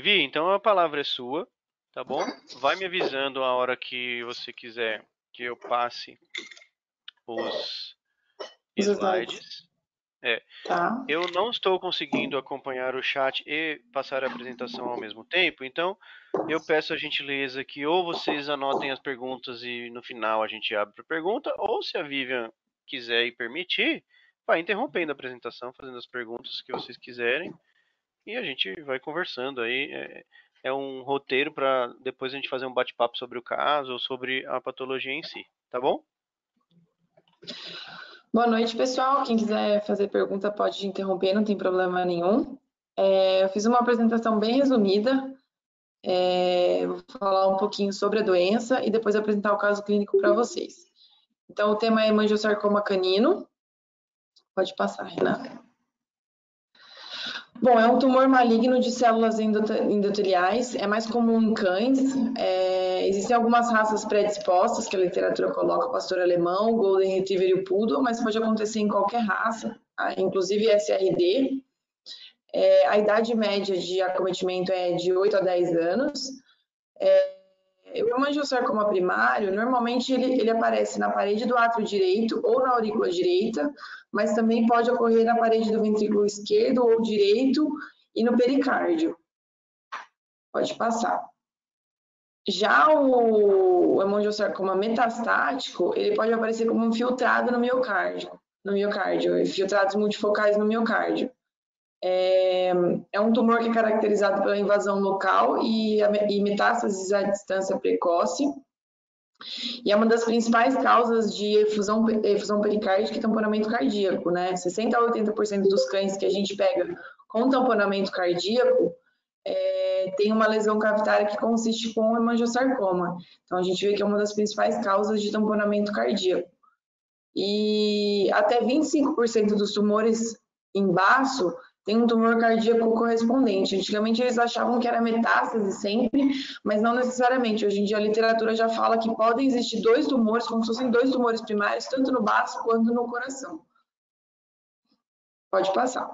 Vivi, então a palavra é sua, tá bom? Vai me avisando a hora que você quiser que eu passe os Os slides. slides. É, Tá. eu não estou conseguindo acompanhar o chat e passar a apresentação ao mesmo tempo, então eu peço a gentileza que ou vocês anotem as perguntas e no final a gente abre para pergunta, ou se a Vivian quiser e permitir, vai interrompendo a apresentação, fazendo as perguntas que vocês quiserem e a gente vai conversando aí. É um roteiro para depois a gente fazer um bate-papo sobre o caso ou sobre a patologia em si, tá bom? Boa noite, pessoal. Quem quiser fazer pergunta pode interromper, não tem problema nenhum. Eu fiz uma apresentação bem resumida. Vou falar um pouquinho sobre a doença e depois apresentar o caso clínico para vocês. Então, o tema é hemangiosarcoma canino. Pode passar, Renata. Bom, é um tumor maligno de células endoteliais, é mais comum em cães. Existem algumas raças predispostas que a literatura coloca, o pastor alemão, o golden retriever e o poodle, mas pode acontecer em qualquer raça, inclusive SRD. A idade média de acometimento é de 8 a 10 anos. O hemangiosarcoma primário, normalmente ele aparece na parede do átrio direito ou na aurícula direita, mas também pode ocorrer na parede do ventrículo esquerdo ou direito e no pericárdio. Pode passar. Já o hemangiosarcoma metastático, ele pode aparecer como infiltrado no miocárdio, infiltrados multifocais no miocárdio. É um tumor que é caracterizado pela invasão local e metástases à distância precoce. E é uma das principais causas de efusão pericárdica e tamponamento cardíaco, né? 60 a 80% dos cães que a gente pega com tamponamento cardíaco tem uma lesão cavitária que consiste com hemangiosarcoma. Então, a gente vê que é uma das principais causas de tamponamento cardíaco. E até 25% dos tumores em baço tem um tumor cardíaco correspondente. Antigamente eles achavam que era metástase sempre, mas não necessariamente. Hoje em dia a literatura já fala que podem existir dois tumores, como se fossem dois tumores primários, tanto no baço quanto no coração. Pode passar.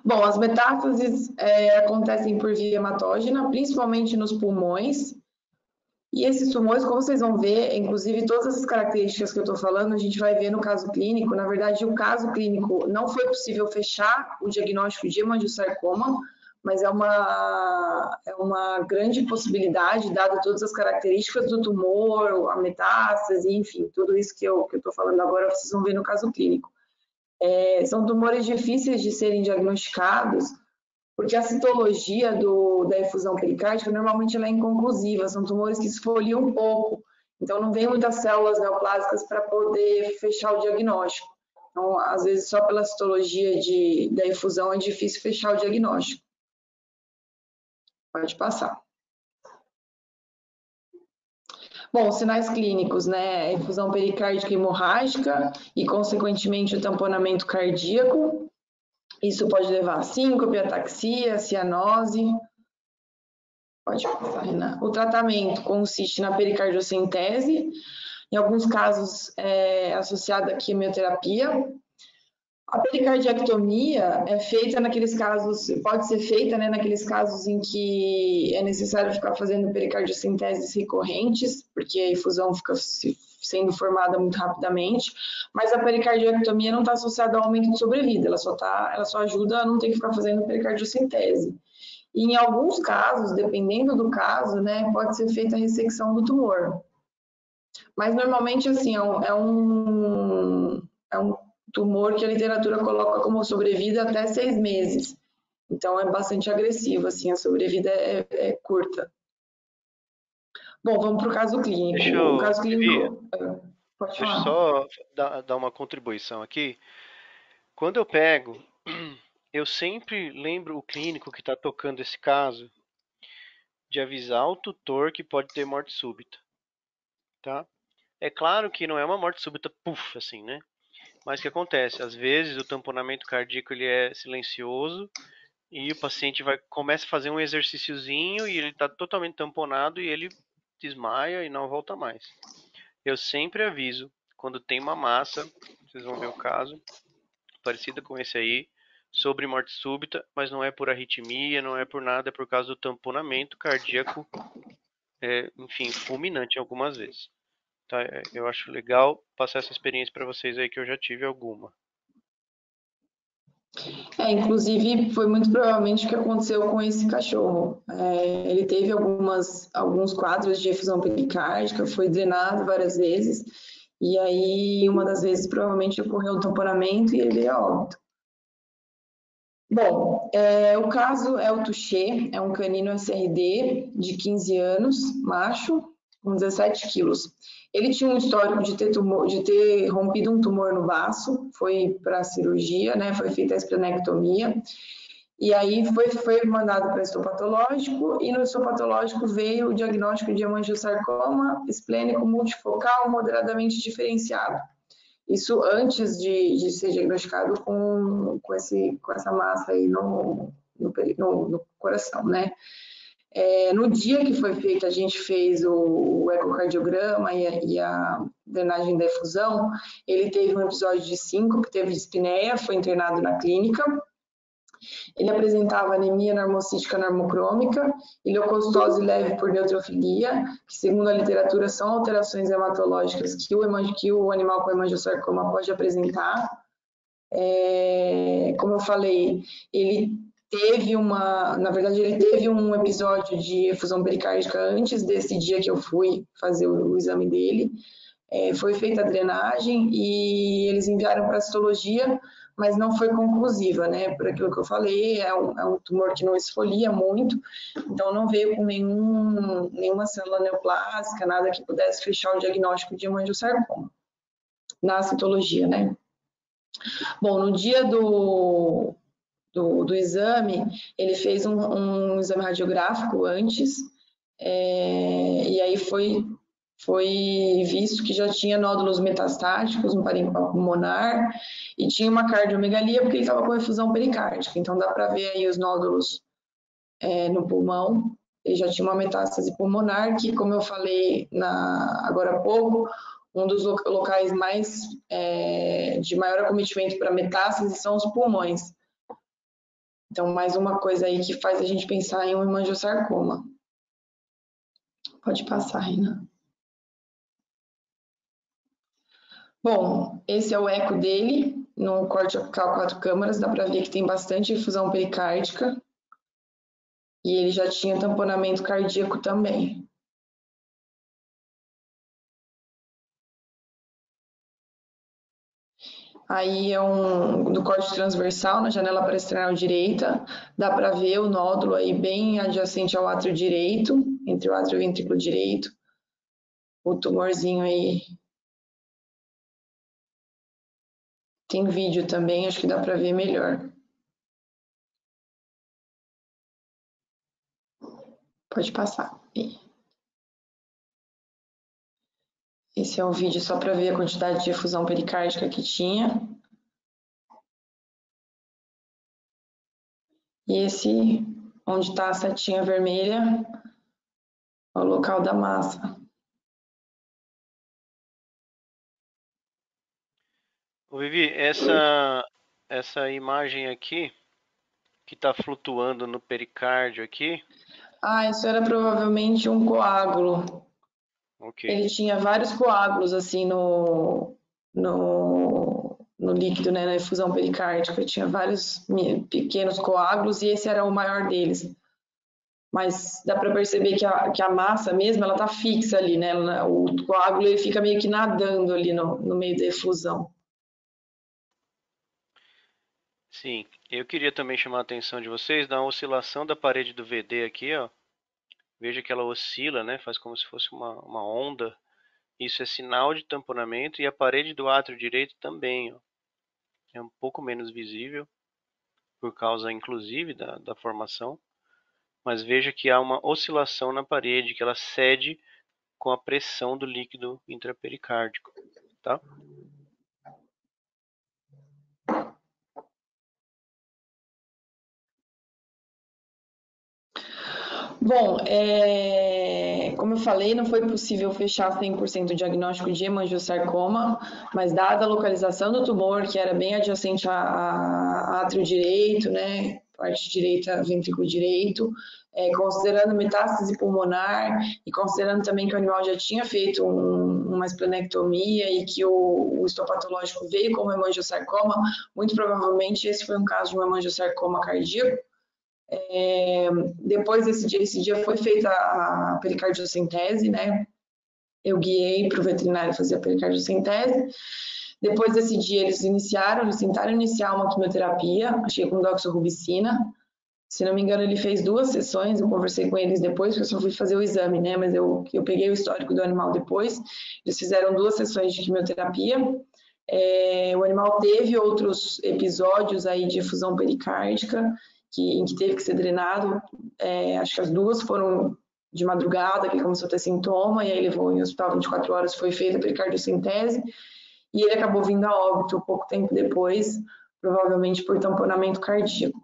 Bom, as metástases acontecem por via hematógena, principalmente nos pulmões. E esses tumores, como vocês vão ver, inclusive todas essas características que eu estou falando, a gente vai ver no caso clínico. Na verdade, o caso clínico não foi possível fechar o diagnóstico de hemangiosarcoma, mas é uma grande possibilidade, dado todas as características do tumor, a metástase, enfim, tudo isso que eu estou falando agora, vocês vão ver no caso clínico. São tumores difíceis de serem diagnosticados, porque a citologia da efusão pericárdica normalmente ela é inconclusiva, são tumores que esfoliam um pouco, então não vem muitas células neoplásicas para poder fechar o diagnóstico. Então, às vezes, só pela citologia da efusão é difícil fechar o diagnóstico. Pode passar. Bom, sinais clínicos, né? Efusão pericárdica hemorrágica e, consequentemente, o tamponamento cardíaco. Isso pode levar a síncope, ataxia, cianose. Pode passar, Renan. O tratamento consiste na pericardiocentese, em alguns casos associada à quimioterapia. A pericardiectomia é feita naqueles casos, pode ser feita naqueles casos em que é necessário ficar fazendo pericardiocenteses recorrentes, porque a efusão fica sendo formada muito rapidamente, mas a pericardiectomia não está associada ao aumento de sobrevida, ela só ajuda a não ter que ficar fazendo pericardiocentese. E em alguns casos, dependendo do caso, né, pode ser feita a ressecção do tumor. Mas normalmente, assim, é um tumor que a literatura coloca como sobrevida até 6 meses. Então é bastante agressivo, assim, a sobrevida é curta. Bom, vamos para o caso clínico. O caso Vivi, clínico. Pode deixa eu falar. só dar uma contribuição aqui. Quando eu pego, eu sempre lembro o clínico que está tocando esse caso de avisar o tutor que pode ter morte súbita, tá? É claro que não é uma morte súbita, puf, assim, né? Mas o que acontece? Às vezes o tamponamento cardíaco ele é silencioso e o paciente começa a fazer um exercíciozinho e ele está totalmente tamponado e ele desmaia e não volta mais. Eu sempre aviso quando tem uma massa, vocês vão ver o caso, parecida com esse aí, sobre morte súbita, mas não é por arritmia, não é por nada, é por causa do tamponamento cardíaco, enfim, fulminante algumas vezes. Tá? Eu acho legal passar essa experiência para vocês aí, que eu já tive alguma. Inclusive, foi muito provavelmente o que aconteceu com esse cachorro. Ele teve alguns quadros de efusão pericárdica, foi drenado várias vezes, e aí, uma das vezes, provavelmente ocorreu um tamponamento e ele veio a óbito. Bom, o caso é o Touché, é um canino SRD de 15 anos, macho, com 17 quilos. Ele tinha um histórico de ter rompido um tumor no baço, foi para a cirurgia, né? Foi feita a esplenectomia. E aí foi mandado para histopatológico, e no histopatológico veio o diagnóstico de hemangiosarcoma esplênico multifocal moderadamente diferenciado. Isso antes de ser diagnosticado com essa massa aí no coração, né? No dia que foi feito, a gente fez o ecocardiograma e a drenagem da efusão. Ele teve um episódio de síncope, teve dispneia, foi internado na clínica. Ele apresentava anemia normocítica normocrômica e leucocitose leve por neutrofilia, que segundo a literatura são alterações hematológicas que o animal com hemangiosarcoma pode apresentar. Como eu falei, ele teve um episódio de efusão pericárdica antes desse dia que eu fui fazer o exame dele. Foi feita a drenagem e eles enviaram para a citologia, mas não foi conclusiva, né? Por aquilo que eu falei, é um tumor que não esfolia muito, então não veio com nenhuma célula neoplásica, nada que pudesse fechar o diagnóstico de hemangiosarcoma na citologia, né? Bom, no dia do exame, ele fez um exame radiográfico antes, e aí foi visto que já tinha nódulos metastáticos no parênquima pulmonar e tinha uma cardiomegalia porque ele estava com efusão pericárdica. Então dá para ver aí os nódulos no pulmão. Ele já tinha uma metástase pulmonar que, como eu falei agora há pouco, um dos locais de maior acometimento para metástase são os pulmões. Então, mais uma coisa aí que faz a gente pensar em um hemangiosarcoma. Pode passar, Renan. Bom, esse é o eco dele, no corte apical 4 câmaras, dá para ver que tem bastante efusão pericárdica. E ele já tinha tamponamento cardíaco também. Aí é do corte transversal na janela paraesternal direita, dá para ver o nódulo aí bem adjacente ao átrio direito, entre o átrio e o ventrículo direito. O tumorzinho aí. Tem vídeo também, acho que dá para ver melhor. Pode passar. Esse é um vídeo só para ver a quantidade de efusão pericárdica que tinha. E esse, onde está a setinha vermelha, é o local da massa. Ô, Vivi, essa imagem aqui, que está flutuando no pericárdio aqui. Isso era provavelmente um coágulo. Ok. Ele tinha vários coágulos assim no líquido, né, na efusão pericárdica. Tinha vários pequenos coágulos e esse era o maior deles. Mas dá para perceber que a massa mesmo, ela tá fixa ali, né? O coágulo ele fica meio que nadando ali no meio da efusão. Sim, eu queria também chamar a atenção de vocês da oscilação da parede do VD aqui, ó. Veja que ela oscila, né? Faz como se fosse uma onda. Isso é sinal de tamponamento e a parede do átrio direito também, ó. É um pouco menos visível, por causa inclusive da formação. Mas veja que há uma oscilação na parede, que ela cede com a pressão do líquido intrapericárdico, tá? Bom, como eu falei, não foi possível fechar 100% o diagnóstico de hemangiosarcoma, mas dada a localização do tumor, que era bem adjacente a átrio direito, né, parte direita, ventrículo direito, considerando metástase pulmonar e considerando também que o animal já tinha feito uma esplenectomia e que o histopatológico veio como hemangiosarcoma, muito provavelmente esse foi um caso de um hemangiosarcoma cardíaco. Depois esse dia foi feita a pericardiocentese, né? Eu guiei para o veterinário fazer a pericardiocentese. Depois desse dia eles tentaram iniciar uma quimioterapia, achei com doxorubicina. Se não me engano, ele fez 2 sessões, eu conversei com eles depois, porque eu só fui fazer o exame, né? Mas eu peguei o histórico do animal depois. Eles fizeram 2 sessões de quimioterapia. O animal teve outros episódios aí de efusão pericárdica, em que teve que ser drenado. Acho que as 2 foram de madrugada, que ele começou a ter sintoma, e aí levou em hospital 24 horas, foi feita a pericardiocentese, e ele acabou vindo a óbito pouco tempo depois, provavelmente por tamponamento cardíaco.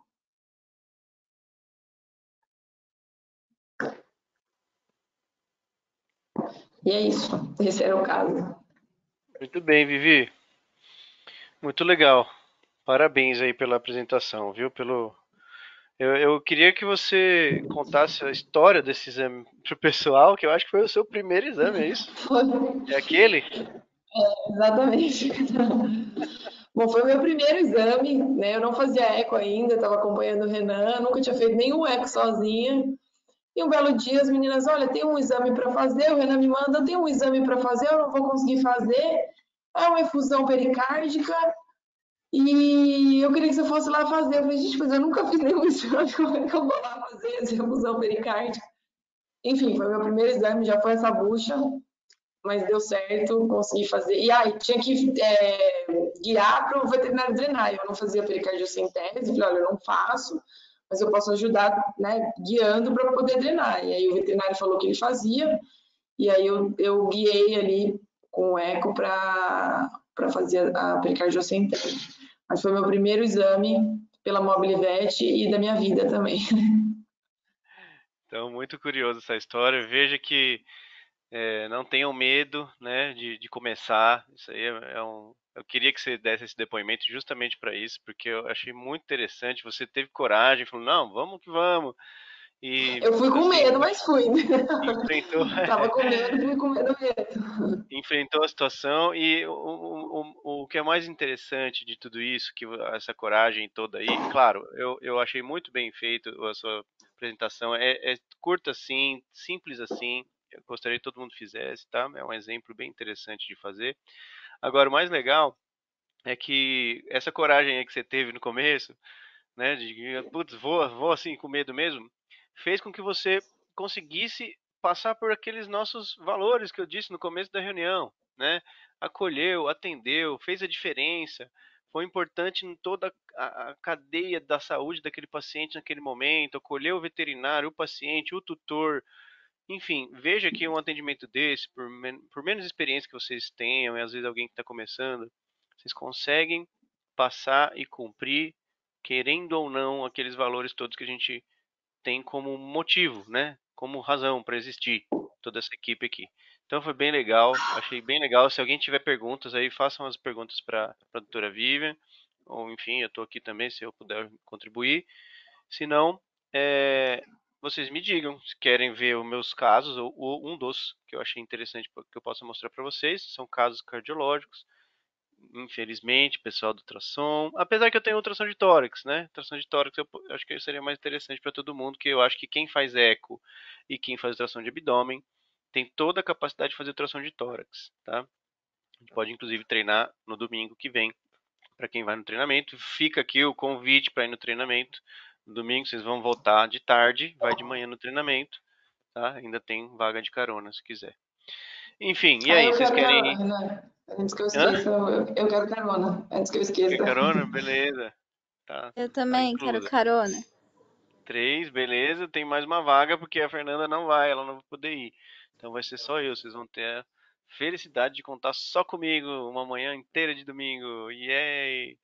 E é isso, esse era o caso. Muito bem, Vivi. Muito legal. Parabéns aí pela apresentação, viu? Eu queria que você contasse a história desse exame pro pessoal, que eu acho que foi o seu primeiro exame, é isso? Foi, É aquele? exatamente. Bom, foi o meu primeiro exame, né? Eu não fazia eco ainda, estava acompanhando o Renan, nunca tinha feito nenhum eco sozinha. E um belo dia as meninas, olha, tem um exame para fazer, o Renan me manda, tem um exame para fazer, eu não vou conseguir fazer. É uma efusão pericárdica e eu queria que você fosse lá fazer. Eu falei, gente, mas eu nunca fiz nenhum exame, como é que eu vou lá fazer essa efusão pericárdica? Enfim, foi meu primeiro exame, já foi essa bucha, mas deu certo, consegui fazer. E aí, tinha que guiar para o veterinário drenar. Eu não fazia pericardiocentese, falei, olha, eu não faço, mas eu posso ajudar, né, guiando para poder drenar. E aí o veterinário falou que ele fazia, e aí eu guiei ali com o eco para fazer a pericardiocentese. Mas foi meu primeiro exame pela Mobilivete e da minha vida também. Então, muito curioso essa história. Veja que não tenham medo, né, de começar. Isso aí eu queria que você desse esse depoimento justamente para isso, porque eu achei muito interessante. Você teve coragem, falou, não, vamos que vamos. E, Eu fui com assim, medo, mas fui. enfrentou, Tava com medo, fui com medo mesmo. enfrentou a situação. E o que é mais interessante de tudo isso, que essa coragem toda aí, claro, eu achei muito bem feito a sua apresentação. É curta assim, simples assim. Eu gostaria que todo mundo fizesse, tá? É um exemplo bem interessante de fazer. Agora, o mais legal é que essa coragem aí que você teve no começo, né, de putz, vou assim com medo mesmo, fez com que você conseguisse passar por aqueles nossos valores que eu disse no começo da reunião, né? Acolheu, atendeu, fez a diferença, foi importante em toda a cadeia da saúde daquele paciente naquele momento, acolheu o veterinário, o paciente, o tutor, enfim, veja que um atendimento desse, por menos experiência que vocês tenham, e às vezes alguém que está começando, vocês conseguem passar e cumprir, querendo ou não, aqueles valores todos que a gente tem como motivo, né? Como razão para existir, toda essa equipe aqui. Então foi bem legal, achei bem legal. Se alguém tiver perguntas aí, façam as perguntas para a doutora Vivian, ou enfim, eu estou aqui também se eu puder contribuir. Se não, vocês me digam se querem ver os meus casos, ou um dos que eu achei interessante que eu possa mostrar para vocês. São casos cardiológicos. Infelizmente, pessoal do ultrassom. Apesar que eu tenho ultrassom de tórax, né? Ultrassom de tórax eu acho que seria mais interessante para todo mundo, que eu acho que quem faz eco e quem faz ultrassom de abdômen tem toda a capacidade de fazer ultrassom de tórax, tá? A gente pode inclusive treinar no domingo que vem para quem vai no treinamento. Fica aqui o convite para ir no treinamento. No domingo vocês vão voltar de tarde, vai de manhã no treinamento, tá? Ainda tem vaga de carona se quiser. Enfim, e Ah, aí, eu vocês quero querem carona, ir? Renan. Antes que eu Hã? esqueça, eu quero carona. Antes que eu Quer esqueça. carona? Beleza. Eu Tá também quero inclusa. carona. 3, beleza. Tem mais uma vaga porque a Fernanda não vai, ela não vai poder ir. Então vai ser só eu. Vocês vão ter a felicidade de contar só comigo uma manhã inteira de domingo. Yay!